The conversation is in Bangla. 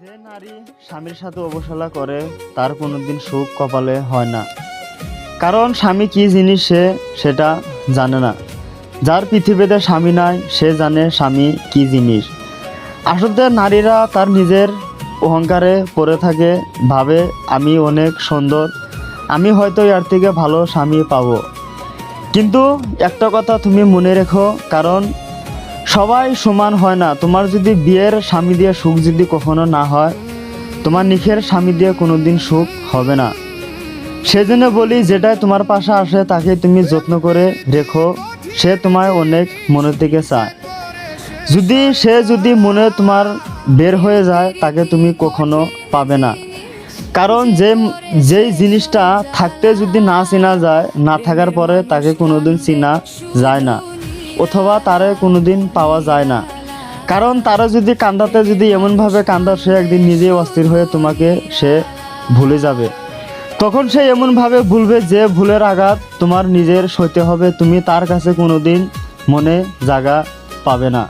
যে নারী স্বামীর সাথে অবহেলা করে তার কোনোদিন সুখ কপালে হয় না। কারণ স্বামী কি জিনিস সেটা জানে না। যার পৃথিবীতে স্বামী নাই সে জানে স্বামী কি জিনিস। আসলে নারীরা তার নিজের অহংকারে পড়ে থাকে, ভাবে আমি অনেক সুন্দর, আমি হয়তো এর থেকে ভালো স্বামী পাবো। কিন্তু একটা কথা তুমি মনে রেখো, কারণ সবাই সমান হয় না। তোমার যদি বিয়ের স্বামী দিয়ে সুখ যদি কখনো না হয়, তোমার নিখের স্বামী দিয়ে কোনোদিন সুখ হবে না। সেজন্য বলি, যেটাই তোমার পাশে আসে তাকে তুমি যত্ন করে রেখো। সে তোমায় অনেক মনে থেকে চায়। যদি মনে তোমার বের হয়ে যায়, তাকে তুমি কখনো পাবে না। কারণ যেই জিনিসটা থাকতে যদি না চেনা যায়, না থাকার পরে তাকে কোনোদিন চেনা যায় না, অথবা তারে কোনোদিন পাওয়া যায় না। কারণ তারা যদি কান্দাতে যদি এমনভাবে কান্দা, সে একদিন নিজেই অস্থির হয়ে তোমাকে সে ভুলে যাবে। তখন সে এমনভাবে ভুলবে যে ভুলের আঘাত তোমার নিজের সইতে হবে, তুমি তার কাছে কোনোদিন মনে জায়গা পাবে না।